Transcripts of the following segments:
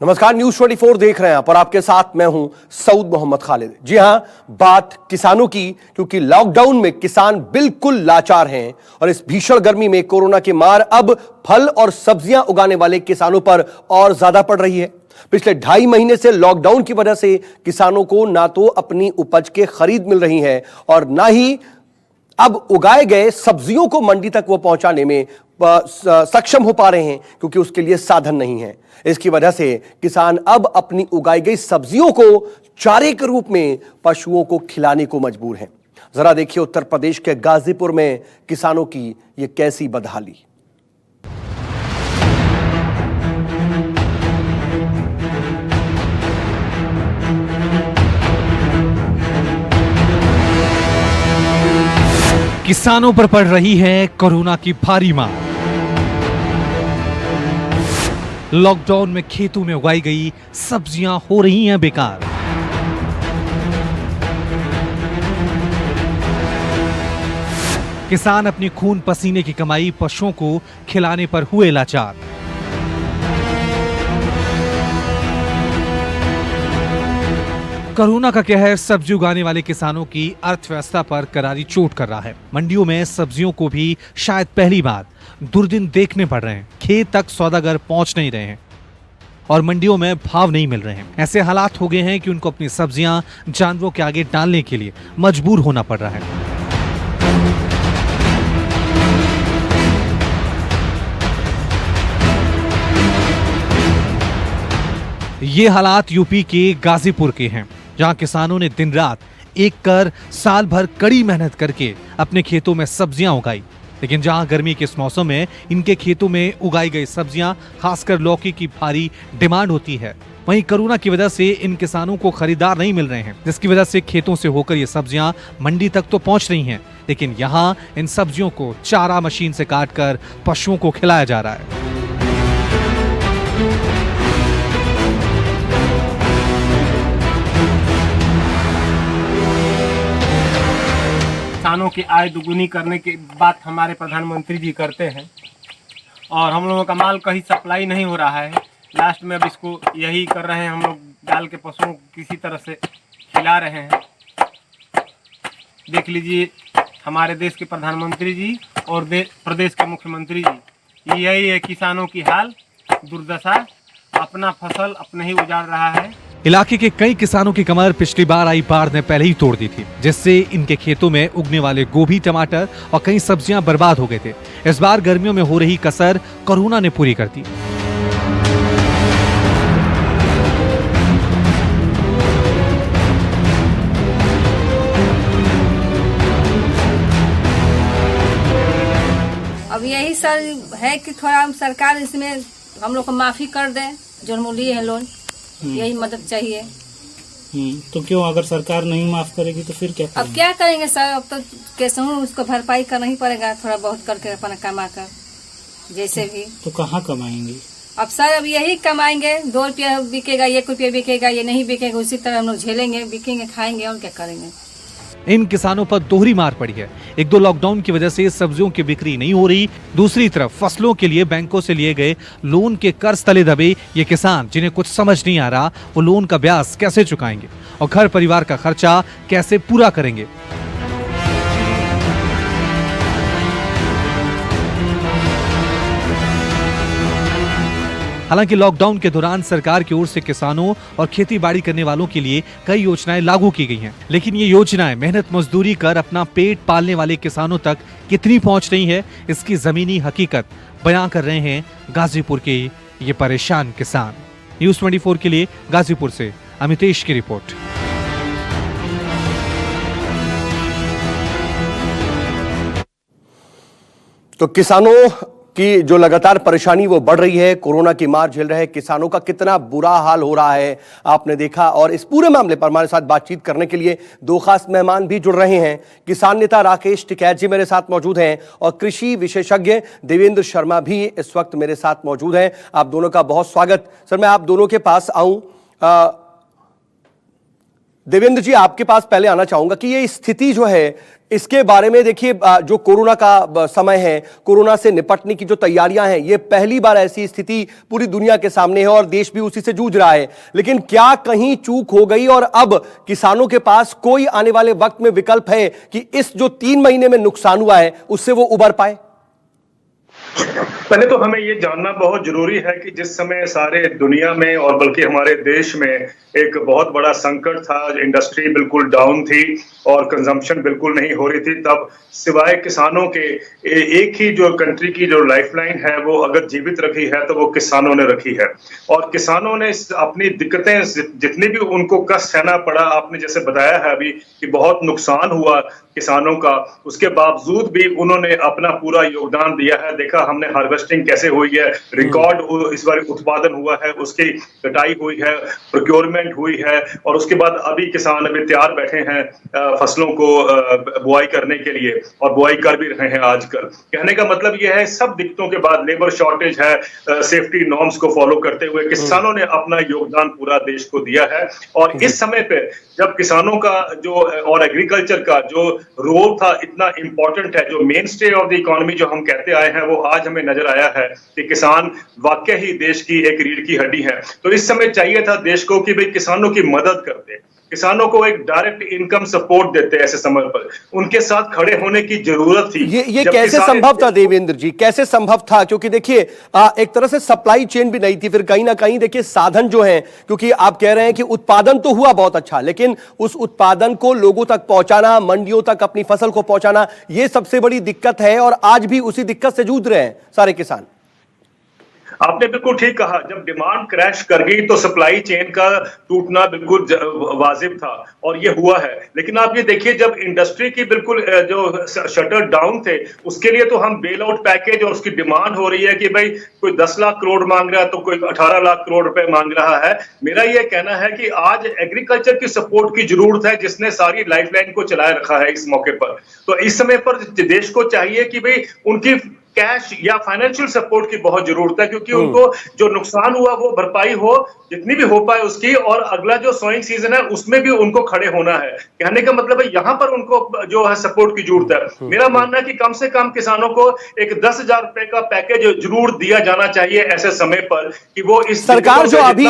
नमस्कार, न्यूज 24 देख रहे हैं आप और आपके साथ मैं हूं सऊद मोहम्मद खालिद। जी हां, बात किसानों की, क्योंकि लॉकडाउन में किसान बिल्कुल लाचार हैं और इस भीषण गर्मी में कोरोना की मार अब फल और सब्जियां उगाने वाले किसानों पर और ज्यादा पड़ रही है। पिछले 2.5 महीने से लॉकडाउन की वजह से किसानों को ना तो अपनी उपज के खरीद मिल रही है और ना ही अब उगाए गए सब्जियों को मंडी तक वो पहुंचाने में सक्षम हो पा रहे हैं, क्योंकि उसके लिए साधन नहीं है। इसकी वजह से किसान अब अपनी उगाई गई सब्जियों को चारे के रूप में पशुओं को खिलाने को मजबूर हैं। जरा देखिए उत्तर प्रदेश के गाजीपुर में किसानों की ये कैसी बदहाली। किसानों पर पड़ रही है कोरोना की भारी मार। लॉकडाउन में खेतों में उगाई गई सब्जियां हो रही हैं बेकार। किसान अपनी खून पसीने की कमाई पशुओं को खिलाने पर हुए लाचार। कोरोना का कहर सब्जी उगाने वाले किसानों की अर्थव्यवस्था पर करारी चोट कर रहा है। मंडियों में सब्जियों को भी शायद पहली बार दुर्दिन देखने पड़ रहे हैं। खेत तक सौदागर पहुंच नहीं रहे हैं और मंडियों में भाव नहीं मिल रहे हैं। ऐसे हालात हो गए हैं कि उनको अपनी सब्जियां जानवरों के आगे डालने के लिए मजबूर होना पड़ रहा है। ये हालात यूपी के गाजीपुर के हैं, जहां किसानों ने दिन रात एक कर साल भर कड़ी मेहनत करके अपने खेतों में सब्जियां उगाई। लेकिन जहां गर्मी के इस मौसम में इनके खेतों में उगाई गई सब्जियां, खासकर लौकी की भारी डिमांड होती है, वहीं कोरोना की वजह से इन किसानों को खरीदार नहीं मिल रहे हैं, जिसकी वजह से खेतों से होकर ये सब्जियां मंडी तक तो पहुंच रही हैं, लेकिन यहाँ इन सब्जियों को चारा मशीन से काटकर पशुओं को खिलाया जा रहा है। किसानों की आय दुगुनी करने की बात हमारे प्रधानमंत्री जी करते हैं और हम लोगों का माल कहीं सप्लाई नहीं हो रहा है। लास्ट में अब इसको यही कर रहे हैं, हम लोग डाल के पशुओं को किसी तरह से खिला रहे हैं। देख लीजिए हमारे देश के प्रधानमंत्री जी और प्रदेश के मुख्यमंत्री जी, यही है किसानों की हाल दुर्दशा। अपना फसल अपने ही उजाड़ रहा है। इलाके के कई किसानों की कमर पिछली बार आई बाढ़ ने पहले ही तोड़ दी थी, जिससे इनके खेतों में उगने वाले गोभी, टमाटर और कई सब्जियां बर्बाद हो गए थे। इस बार गर्मियों में हो रही कसर कोरोना ने पूरी कर दी। अब यही सर है कि थोड़ा सरकार इसमें हम लोग को माफी कर दे, जो हम लिए हैं लोन, यही मदद चाहिए। तो क्यों, अगर सरकार नहीं माफ करेगी तो फिर क्या करेंगे? अब क्या करेंगे सर, अब तो कैसे हूँ उसको भरपाई करना ही पड़ेगा, थोड़ा बहुत करके अपना कमा कर जैसे भी। तो कहाँ कमाएंगे? अब सर अब यही कमाएंगे, 2 रुपया बिकेगा, 1 रुपया बिकेगा, ये नहीं बिकेगा, उसी तरह हम लोग झेलेंगे, बिकेंगे, खाएंगे और क्या करेंगे। इन किसानों पर दोहरी मार पड़ी है। 1-2 लॉकडाउन की वजह से सब्जियों की बिक्री नहीं हो रही, दूसरी तरफ फसलों के लिए बैंकों से लिए गए लोन के कर्ज तले दबे ये किसान, जिन्हें कुछ समझ नहीं आ रहा वो लोन का ब्याज कैसे चुकाएंगे और घर परिवार का खर्चा कैसे पूरा करेंगे। हालांकि लॉकडाउन के दौरान सरकार की ओर से किसानों और खेती बाड़ी करने वालों के लिए कई योजनाएं लागू की गई हैं, लेकिन ये योजनाएं मेहनत मजदूरी कर अपना पेट पालने वाले किसानों तक कितनी पहुंच रही है, इसकी जमीनी हकीकत बयां कर रहे हैं गाजीपुर के ये परेशान किसान। न्यूज 24 के लिए गाजीपुर से अमितेश की रिपोर्ट। तो किसानों की जो लगातार परेशानी वो बढ़ रही है, कोरोना की मार झेल रहे किसानों का कितना बुरा हाल हो रहा है आपने देखा। और इस पूरे मामले पर हमारे साथ बातचीत करने के लिए 2 खास मेहमान भी जुड़ रहे हैं। किसान नेता राकेश टिकैत जी मेरे साथ मौजूद हैं और कृषि विशेषज्ञ देवेंद्र शर्मा भी इस वक्त मेरे साथ मौजूद हैं। आप दोनों का बहुत स्वागत। सर, मैं आप दोनों के पास आऊं। देवेंद्र जी, आपके पास पहले आना चाहूंगा कि ये स्थिति जो है इसके बारे में देखिए, जो कोरोना का समय है, कोरोना से निपटने की जो तैयारियां हैं, ये पहली बार ऐसी स्थिति पूरी दुनिया के सामने है और देश भी उसी से जूझ रहा है। लेकिन क्या कहीं चूक हो गई और अब किसानों के पास कोई आने वाले वक्त में विकल्प है कि इस जो 3 महीने में नुकसान हुआ है उससे वो उबर पाए? पहले तो हमें ये जानना बहुत जरूरी है कि जिस समय सारे दुनिया में और बल्कि हमारे देश में एक बहुत बड़ा संकट था, इंडस्ट्री बिल्कुल डाउन थी और कंजम्पशन बिल्कुल नहीं हो रही थी, तब सिवाय किसानों के एक ही जो कंट्री की जो लाइफलाइन है वो अगर जीवित रखी है तो वो किसानों ने रखी है। और किसानों ने अपनी दिक्कतें जितनी भी उनको कष्ट सहना पड़ा, आपने जैसे बताया है अभी कि बहुत नुकसान हुआ किसानों का, उसके बावजूद भी उन्होंने अपना पूरा योगदान दिया है। देखा हमने हार्वेस्टिंग कैसे हुई है, रिकॉर्ड इस बार उत्पादन हुआ है, उसकी कटाई हुई है, प्रोक्योरमेंट हुई है और उसके बाद अभी किसान अभी तैयार बैठे हैं फसलों को बुआई करने के लिए और बुआई कर भी रहे हैं आजकल। कहने का मतलब यह है सब दिक्कतों के बाद, लेबर शॉर्टेज है, सेफ्टी नॉर्म्स को फॉलो करते हुए किसानों ने अपना योगदान पूरा देश को दिया है। और इस समय पे जब किसानों का जो और एग्रीकल्चर का जो रोल था इतना इंपॉर्टेंट है, जो main stay of the economy जो हम कहते आए हैं, वो आज हमें नजर आया है कि किसान वाकई ही देश की एक रीढ़ की हड्डी है। तो इस समय चाहिए था देश को कि भाई किसानों की मदद करते, किसानों को एक डायरेक्ट इनकम सपोर्ट देते, ऐसे समय पर उनके साथ खड़े होने की जरूरत थी। ये कैसे संभव था देवेंद्र जी, कैसे संभव था? क्योंकि देखिए एक तरह से सप्लाई चेन भी नहीं थी, फिर कहीं ना कहीं देखिए साधन जो है, क्योंकि आप कह रहे हैं कि उत्पादन तो हुआ बहुत अच्छा, लेकिन उस उत्पादन को लोगों तक पहुंचाना, मंडियों तक अपनी फसल को पहुंचाना, ये सबसे बड़ी दिक्कत है और आज भी उसी दिक्कत से जूझ रहे हैं सारे किसान। आपने बिल्कुल ठीक कहा, जब डिमांड क्रैश कर गई तो सप्लाई चेन का टूटना बिल्कुल वाजिब था और ये हुआ है। लेकिन आप ये देखिए, जब इंडस्ट्री की बिल्कुल जो शटर डाउन थे, उसके लिए तो हम बेल आउट पैकेज और उसकी डिमांड हो रही है कि भाई कोई 10 लाख करोड़ मांग रहा है तो कोई 18 लाख करोड़ रुपए मांग रहा है। मेरा ये कहना है कि आज एग्रीकल्चर की सपोर्ट की जरूरत है, जिसने सारी लाइफलाइन को चलाए रखा है इस मौके पर। तो इस समय पर देश को चाहिए कि भाई उनकी कैश या फाइनेंशियल सपोर्ट की बहुत जरूरत है, क्योंकि उनको जो नुकसान हुआ वो भरपाई हो, जितनी भी हो पाए उसकी, और अगला जो सोइंग सीजन है उसमें भी उनको खड़े होना है। कहने का मतलब है यहाँ पर उनको जो है सपोर्ट की जरूरत है। मेरा मानना है कि कम से कम किसानों को एक 10,000 रुपए का पैकेज जरूर दिया जाना चाहिए ऐसे समय पर कि वो इस सरकार जो अभी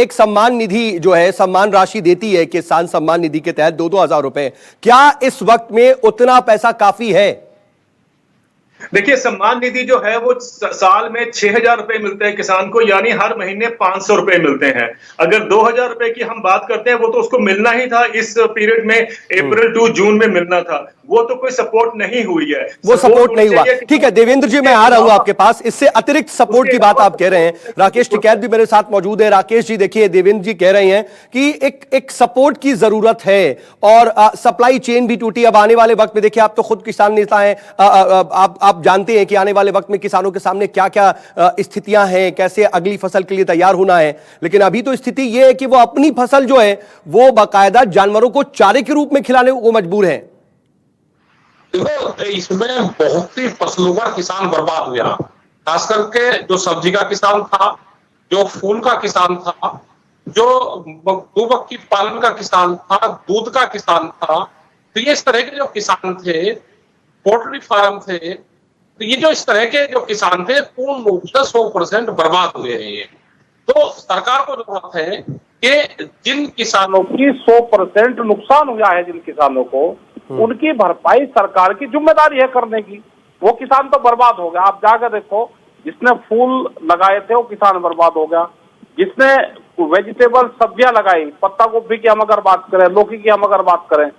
एक सम्मान निधि जो है, सम्मान राशि देती है, किसान सम्मान निधि के तहत 2-2 हजार रुपए, क्या इस वक्त में उतना पैसा काफी है? देखिए, सम्मान निधि जो है वो साल में 6,000 रुपए मिलते हैं किसान को, यानी हर महीने 500 रुपए मिलते हैं। अगर 2,000 रुपए की हम बात करते हैं, वो तो उसको मिलना ही था इस पीरियड में, अप्रैल टू जून में मिलना था, वो तो कोई सपोर्ट नहीं हुई है, वो सपोर्ट नहीं हुआ। ठीक है देवेंद्र जी, मैं आ रहा हूं आपके पास। इससे अतिरिक्त सपोर्ट की बात आप कह रहे हैं, राकेश टिकैत भी मेरे साथ मौजूद है। राकेश जी देखिए, देवेंद्र जी कह रहे हैं कि एक सपोर्ट की जरूरत है और सप्लाई चेन भी टूटी। अब आने वाले वक्त में देखिए, आप तो खुद किसान नेता हैं, आप जानते हैं कि आने वाले वक्त में किसानों के सामने क्या क्या स्थितियां हैं, कैसे अगली फसल के लिए तैयार होना है। लेकिन अभी तो स्थिति यह है कि वो अपनी फसल जो है वो बाकायदा जानवरों को चारे के रूप में खिलाने को मजबूर है। देखो, इसमें बहुत सी फसलों का किसान बर्बाद हुआ, खास करके जो सब्जी का किसान था, जो फूल का किसान था, जो मधुमक्खी पालन का किसान था, दूध का किसान था। तो ये इस तरह के जो किसान थे, पोल्ट्री फार्म थे, तो ये जो इस तरह के जो किसान थे पूर्ण रूप से 100% बर्बाद हुए हैं। ये तो सरकार को जरूरत है कि जिन किसानों की 100% नुकसान हुआ है, जिन किसानों को, उनकी भरपाई सरकार की जिम्मेदारी है करने की। वो किसान तो बर्बाद हो गया, आप जाकर देखो, जिसने फूल लगाए थे वो किसान बर्बाद हो गया, जिसने वेजिटेबल सब्जियां लगाई, पत्ता गोभी की हम अगर बात करें, लौकी की हम अगर बात करें,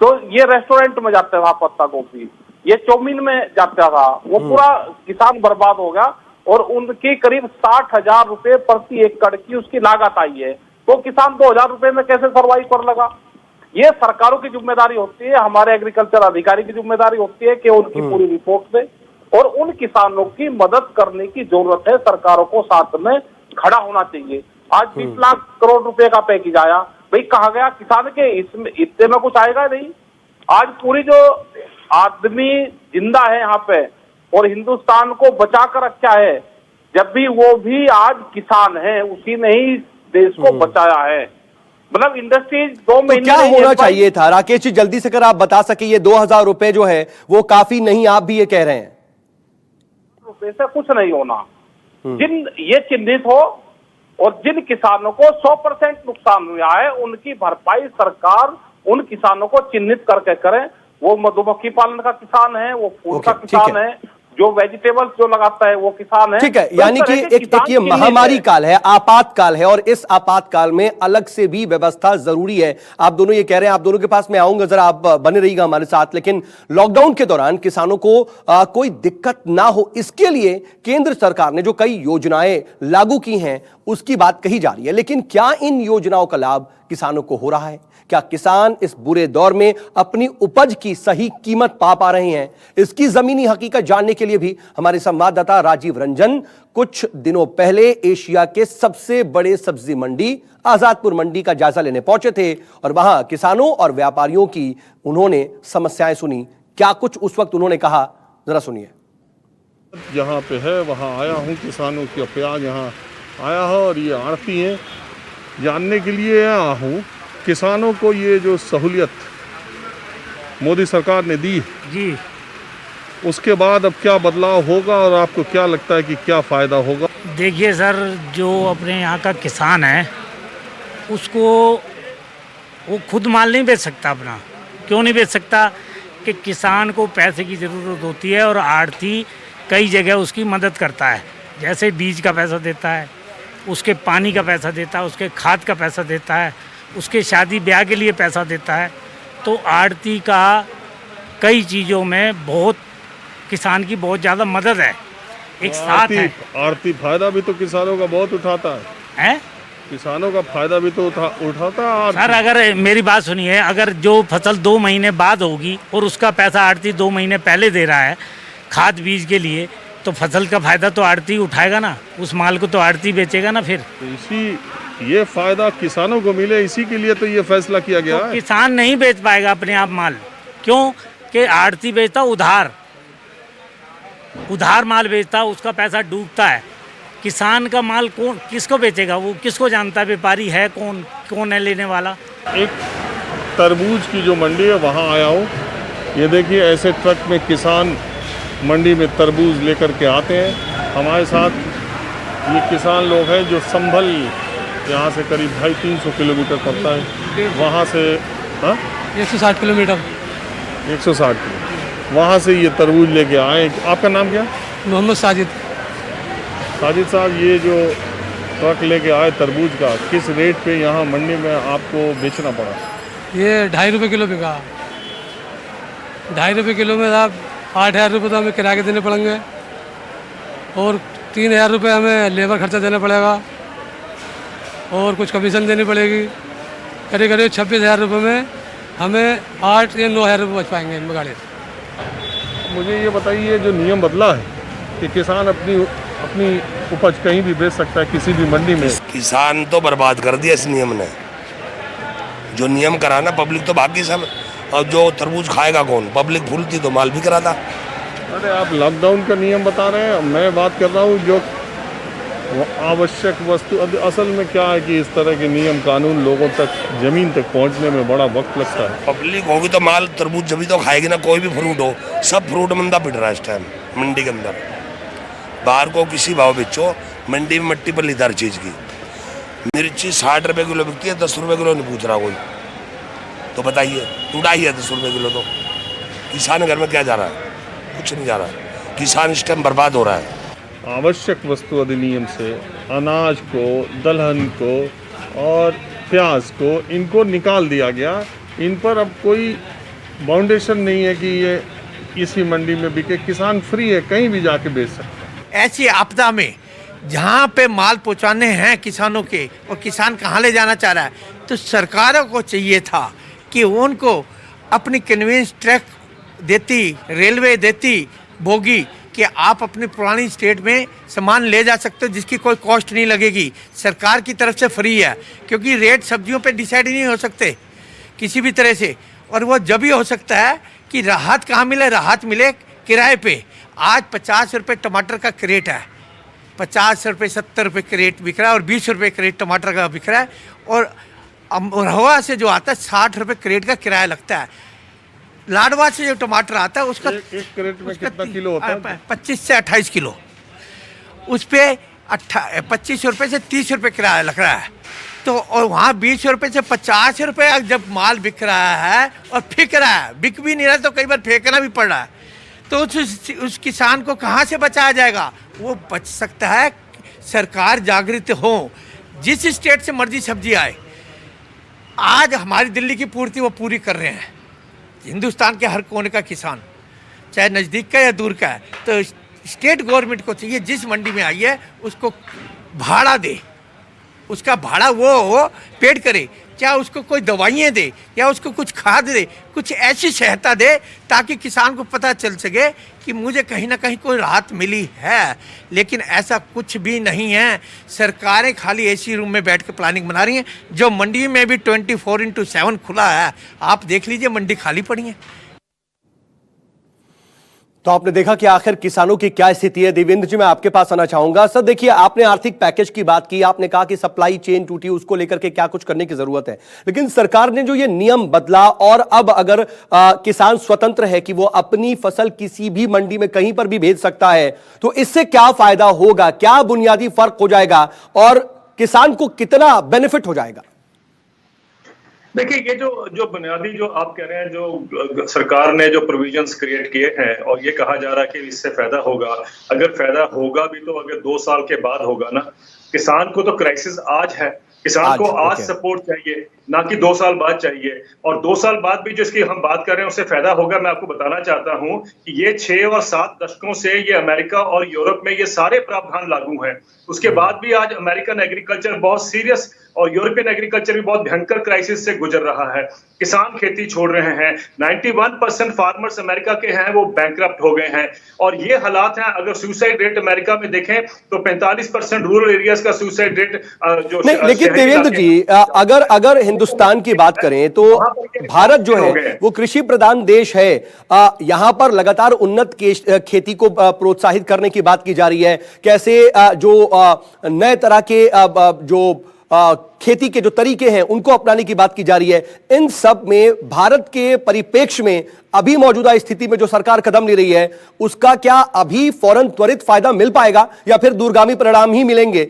तो ये रेस्टोरेंट में जाता था पत्ता गोभी, ये चौमीन में जाता था, वो पूरा किसान बर्बाद हो गया। और उनकी करीब 60,000 रुपए प्रति एकड़ की उसकी लागत आई है, तो किसान 2,000 रुपए में कैसे सर्वाइव कर लगा? ये सरकारों की जिम्मेदारी होती है, हमारे एग्रीकल्चर अधिकारी की जिम्मेदारी होती है कि उनकी पूरी रिपोर्ट दे और उन किसानों की मदद करने की जरूरत है। सरकारों को साथ में खड़ा होना चाहिए। आज 20 लाख करोड़ रुपए का पैकेज आया, भाई कहाँ गया किसान के? इसमें इतने में कुछ आएगा नहीं। आज पूरी जो आदमी जिंदा है यहाँ पे और हिंदुस्तान को बचा कर रखा है, जब भी वो भी आज किसान है, उसी ने ही देश को बचाया है। मतलब इंडस्ट्रीज 2 तो महीने क्या नहीं होना है, चाहिए था राकेश जी, जल्दी से अगर आप बता सके, ये 2000 रुपए जो है वो काफी नहीं, आप भी ये कह रहे हैं। ऐसा कुछ नहीं होना। जिन ये चिन्हित हो और जिन किसानों को 100% नुकसान हुआ है उनकी भरपाई सरकार उन किसानों को चिन्हित करके करे। वो मधुमक्खी पालन का किसान है, वो फूल का किसान है, जो वेजिटेबल्स जो लगाता है वो किसान है। ठीक है, तो यानी कि एक ये महामारी काल है, आपातकाल है, और इस आपातकाल में अलग से भी व्यवस्था जरूरी है। आप दोनों ये कह रहे हैं, आप दोनों के पास मैं आऊंगा, जरा आप बने रहिएगा हमारे साथ। लेकिन लॉकडाउन के दौरान किसानों को कोई दिक्कत ना हो, इसके लिए केंद्र सरकार ने जो कई योजनाएं लागू की हैं उसकी बात कही जा रही है। लेकिन क्या इन योजनाओं का लाभ किसानों को हो रहा है? क्या किसान इस बुरे दौर में अपनी उपज की सही कीमत पा रहे हैं? इसकी जमीनी हकीकत जानने के लिए भी हमारे संवाददाता राजीव रंजन कुछ दिनों पहले एशिया के सबसे बड़े सब्जी मंडी आजादपुर मंडी का जायजा लेने पहुंचे थे और वहां किसानों और व्यापारियों की उन्होंने समस्याएं सुनी। क्या कुछ उस वक्त उन्होंने कहा, जरा सुनिए। जहाँ पे है वहाँ आया हूँ, किसानों की प्याज यहाँ आया है और ये आड़ती हैं जानने के लिए आया हूँ। किसानों को ये जो सहूलियत मोदी सरकार ने दी जी, उसके बाद अब क्या बदलाव होगा और आपको क्या लगता है कि क्या फ़ायदा होगा? देखिए सर, जो अपने यहाँ का किसान है उसको वो खुद माल नहीं बेच सकता अपना। क्यों नहीं बेच सकता? कि किसान को पैसे की ज़रूरत होती है और आढ़ती कई जगह उसकी मदद करता है। जैसे बीज का पैसा देता है, उसके पानी का पैसा देता है, उसके खाद का पैसा देता है, उसके शादी ब्याह के लिए पैसा देता है। तो आढ़ती का कई चीज़ों में बहुत किसान की बहुत ज़्यादा मदद है, एक साथ है। आड़ती फायदा भी तो किसानों का बहुत उठाता है, किसानों का फायदा भी तो उठाता है। सर अगर मेरी बात सुनिए, अगर जो फसल 2 महीने बाद होगी और उसका पैसा आढ़ती 2 महीने पहले दे रहा है खाद बीज के लिए, तो फसल का फायदा तो आढ़ती उठाएगा ना, उस माल को तो आढ़ती बेचेगा ना। फिर तो ये फायदा किसानों को मिले, इसी के लिए तो ये फैसला किया गया है। किसान नहीं बेच पाएगा अपने आप माल, क्यों कि आढ़ती बेचता उधार माल बेचता, उसका पैसा डूबता है। किसान का माल कौन किसको बेचेगा? वो किसको जानता है? व्यापारी है कौन है लेने वाला? एक तरबूज की जो मंडी है वहाँ आया हूँ। ये देखिए, ऐसे ट्रक में किसान मंडी में तरबूज लेकर के आते हैं। हमारे साथ ये किसान लोग हैं जो संभल यहाँ से करीब 250-300 किलोमीटर पड़ता है, वहाँ से 160 किलोमीटर 160 किलोमीटर वहाँ से ये तरबूज लेके आए। आपका नाम क्या? मोहम्मद साजिद साहब, ये जो ट्रक लेके आए तरबूज का, किस रेट पे यहाँ मंडी में आपको बेचना पड़ा? ये 2.5 रुपये किलो बिका। 2.5 रुपये किलो में आप 8,000 रुपये तो हमें किराए के देने पड़ेंगे और 3,000 रुपये हमें लेबर खर्चा देना पड़ेगा और कुछ कमीशन देनी पड़ेगी। करीब 26,000 रुपये में हमें 8 या 9,000 रुपये बच पाएंगे इनमें गाड़ी। मुझे ये बताइए, जो नियम बदला है कि किसान अपनी उपज कहीं भी बेच सकता है किसी भी मंडी में, किसान तो बर्बाद कर दिया इस नियम ने। जो नियम करा ना, पब्लिक तो बाकी सब, और जो तरबूज खाएगा कौन? पब्लिक फूलती तो माल भी कराता। अरे आप लॉकडाउन का नियम बता रहे हैं, मैं बात कर रहा हूँ जो आवश्यक वस्तु। असल में क्या है कि इस तरह के नियम कानून लोगों तक, जमीन तक पहुंचने में बड़ा वक्त लगता है। पब्लिक होगी तो माल तरबूज जब तो खाएगी ना, कोई भी फ्रूट हो। सब फ्रूट मंदा पिट रहा है इस टाइम मंडी के अंदर। बाहर को किसी भाव बेचो, मंडी में मट्टी पर लीता हर चीज़ की। मिर्ची 60 रुपये किलो बिकती है, 10 रुपये किलो नहीं पूछ रहा कोई। तो बताइए, उड़ाई है 10 रुपये किलो। तो किसान घर में क्या जा रहा है? कुछ नहीं जा रहा। किसान इस टाइम बर्बाद हो रहा है। आवश्यक वस्तु अधिनियम से अनाज को, दलहन को और प्याज को, इनको निकाल दिया गया। इन पर अब कोई बाउंडेशन नहीं है कि ये इसी मंडी में बिके। किसान फ्री है, कहीं भी जाके बेच सकता है। ऐसी आपदा में जहाँ पे माल पहुँचाने हैं किसानों के, और किसान कहाँ ले जाना चाह रहा है, तो सरकारों को चाहिए था कि उनको अपनी कन्वेंस ट्रैक देती, रेलवे देती, बोगी, कि आप अपनी पुरानी स्टेट में सामान ले जा सकते हो जिसकी कोई कॉस्ट नहीं लगेगी, सरकार की तरफ से फ्री है। क्योंकि रेट सब्जियों पे डिसाइड नहीं हो सकते किसी भी तरह से, और वो जब ही हो सकता है कि राहत कहाँ मिले? राहत मिले किराए पे। आज 50 रुपये टमाटर का क्रेट है, 50 रुपये 70 रुपये क्रेट बिक रहा है और 20 रुपये क्रेट टमाटर का बिक रहा है। और अमरोहा से जो आता है 60 रुपये क्रेट का किराया लगता है। लाडवा से जो टमाटर आता है उसका एक क्रेट में कितना किलो होता है? 25 से 28 किलो। उस पर 25 रुपये से 30 रुपये किराया लग रहा है। तो और वहाँ 20 रुपये से 50 रुपये जब माल बिक रहा है और फेंक रहा है, बिक भी नहीं रहा तो कई बार फेंकना भी पड़ रहा है, तो उस किसान को कहाँ से बचाया जाएगा? वो बच सकता है सरकार जागृत हो। जिस स्टेट से मर्जी सब्जी आए, आज हमारी दिल्ली की पूर्ति वो पूरी कर रहे हैं। हिंदुस्तान के हर कोने का किसान, चाहे नज़दीक का या दूर का है, तो स्टेट गवर्नमेंट को चाहिए जिस मंडी में आई है उसको भाड़ा दे, उसका भाड़ा वो पेड करे, क्या उसको कोई दवाइयाँ दे या उसको कुछ खाद दे, कुछ ऐसी सहायता दे ताकि किसान को पता चल सके कि मुझे कहीं ना कहीं कोई राहत मिली है। लेकिन ऐसा कुछ भी नहीं है। सरकारें खाली एसी रूम में बैठ के प्लानिंग बना रही हैं। जो मंडी में भी 24/7 खुला है, आप देख लीजिए मंडी खाली पड़ी है। तो आपने देखा कि आखिर किसानों की क्या स्थिति है। देवेंद्र जी, मैं आपके पास आना चाहूंगा। सर देखिए, आपने आर्थिक पैकेज की बात की, आपने कहा कि सप्लाई चेन टूटी, उसको लेकर के क्या कुछ करने की जरूरत है, लेकिन सरकार ने जो ये नियम बदला और अब अगर किसान स्वतंत्र है कि वो अपनी फसल किसी भी मंडी में कहीं पर भी भेज सकता है, तो इससे क्या फायदा होगा, क्या बुनियादी फर्क हो जाएगा और किसान को कितना बेनिफिट हो जाएगा? देखिए, ये जो बुनियादी जो आप कह रहे हैं, जो सरकार ने जो प्रोविजंस क्रिएट किए हैं और ये कहा जा रहा है कि इससे फायदा होगा, अगर फायदा होगा भी तो अगर 2 साल के बाद होगा ना। किसान को तो क्राइसिस आज है, किसान को आज सपोर्ट चाहिए, ना कि 2 साल बाद चाहिए। और 2 साल बाद भी जिसकी हम बात कर रहे हैं उससे फायदा होगा। मैं आपको बताना चाहता हूं कि ये 6 और 7 दशकों से ये अमेरिका और यूरोप में ये सारे प्रावधान लागू हैं। उसके बाद भी आज अमेरिकन एग्रीकल्चर बहुत सीरियस और यूरोपियन एग्रीकल्चर भी बहुत भयंकर क्राइसिस से गुजर रहा है। किसान खेती छोड़ रहे हैं। 91% फार्मर्स अमेरिका के हैं वो बैंकरप्ट हो गए हैं। और ये हालात हैं। अगर सुसाइड रेट अमेरिका में देखें तो 45% रूरल एरियाज का सुसाइड रेट जो नहीं, लेकिन देवेंद्र जी, अगर हिंदुस्तान की बात करें तो भारत जो है वो कृषि प्रधान देश है। यहां पर लगातार उन्नत खेती को प्रोत्साहित करने की बात की जा रही है। कैसे जो नए तरह के जो खेती के जो तरीके हैं उनको अपनाने की बात की जा रही है। इन सब में भारत के परिप्रेक्ष्य में अभी मौजूदा स्थिति में जो सरकार कदम ले रही है उसका क्या अभी फौरन त्वरित फायदा मिल पाएगा या फिर दूरगामी परिणाम ही मिलेंगे?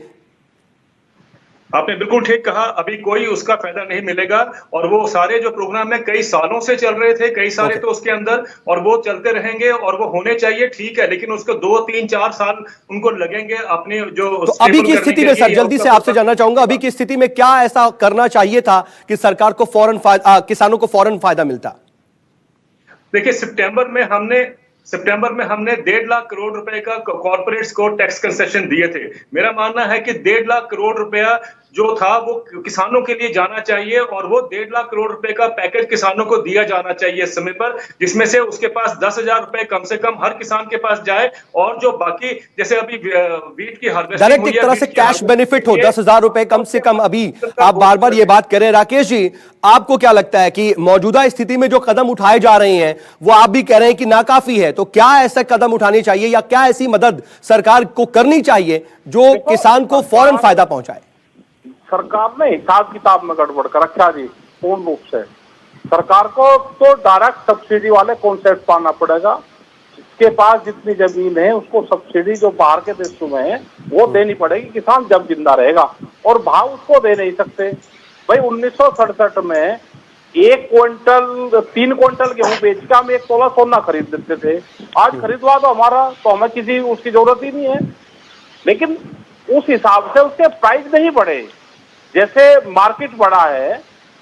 आपने बिल्कुल ठीक कहा, अभी कोई उसका फायदा नहीं मिलेगा। और वो सारे जो प्रोग्राम है कई सालों से चल रहे थे, कई सारे तो उसके अंदर, और वो चलते रहेंगे और वो होने चाहिए, ठीक है, लेकिन उसको 2, 3, 4 साल उनको लगेंगे अपने जो। तो अभी की स्थिति में सर जल्दी से आपसे जानना चाहूंगा, अभी की स्थिति में क्या ऐसा करना चाहिए था कि सरकार को फौरन किसानों को फौरन फायदा मिलता? देखिए, सितंबर में हमने 1.5 लाख करोड़ रुपए का कॉर्पोरेट्स को टैक्स कंसेशन दिए थे। मेरा मानना है कि 1.5 लाख करोड़ रुपया जो था वो किसानों के लिए जाना चाहिए और वो 1.5 लाख करोड़ रुपए का पैकेज किसानों को दिया जाना चाहिए समय पर, जिसमें से उसके पास 10,000 रुपए कम से कम हर किसान के पास जाए। और जो बाकी जैसे अभी वीट की हार्वेस्टिंग डायरेक्ट एक तरह से कैश बेनिफिट हो, 10,000 रुपए कम से कम। अभी आप बार बार ये बात करें, राकेश जी, आपको क्या लगता है कि मौजूदा स्थिति में जो कदम उठाए जा रहे हैं वो आप भी कह रहे हैं कि नाकाफी है, तो क्या ऐसे कदम उठाने चाहिए या क्या ऐसी मदद सरकार को करनी चाहिए जो किसान को फौरन फायदा पहुंचाए? सरकार ने हिसाब किताब में गड़बड़ कर रखा जी, पूर्ण रूप से। सरकार को तो डायरेक्ट सब्सिडी वाले कॉन्सेप्ट पाना पड़ेगा। जिसके पास जितनी जमीन है उसको सब्सिडी जो बाहर के देशों में है वो देनी पड़ेगी, किसान जब जिंदा रहेगा। और भाव उसको दे नहीं सकते भाई। 1967 में 1 क्विंटल 3 क्विंटल गेहूं बेच के हम 1 तोला सोना खरीद लेते थे। आज खरीदवा दो हमारा, तो हमें किसी उसकी जरूरत ही नहीं है। लेकिन उस हिसाब से उसके प्राइस नहीं बढ़े। जैसे मार्केट बढ़ा है,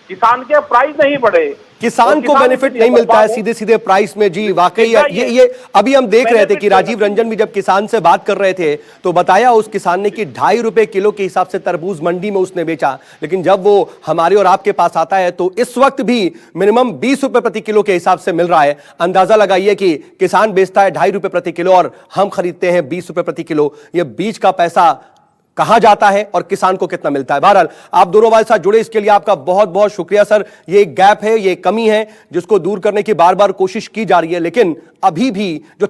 किसान के प्राइस नहीं बढ़े, किसान को बेनिफिट नहीं मिलता है सीधे सीधे प्राइस में। जी वाकई ये अभी हम देख रहे थे कि राजीव रंजन भी जब किसान से बात कर रहे थे तो बताया उस किसान ने कि 2.5 रुपए किलो के हिसाब से तरबूज मंडी में उसने बेचा, लेकिन जब वो हमारे और आपके पास आता है तो इस वक्त भी मिनिमम 20 रुपए प्रति किलो के हिसाब से मिल रहा है। अंदाजा लगाइए कि किसान बेचता है 2.5 रुपए प्रति किलो और हम खरीदते हैं 20 रुपए प्रति किलो। ये बीज का पैसा कहां जाता है और किसान को कितना मिलता है? बहरहाल आप दोनों हमारे साथ जुड़े, इसके लिए आपका बहुत बहुत शुक्रिया सर। ये एक गैप है, ये कमी है जिसको दूर करने की बार बार कोशिश की जा रही है, लेकिन अभी भी जो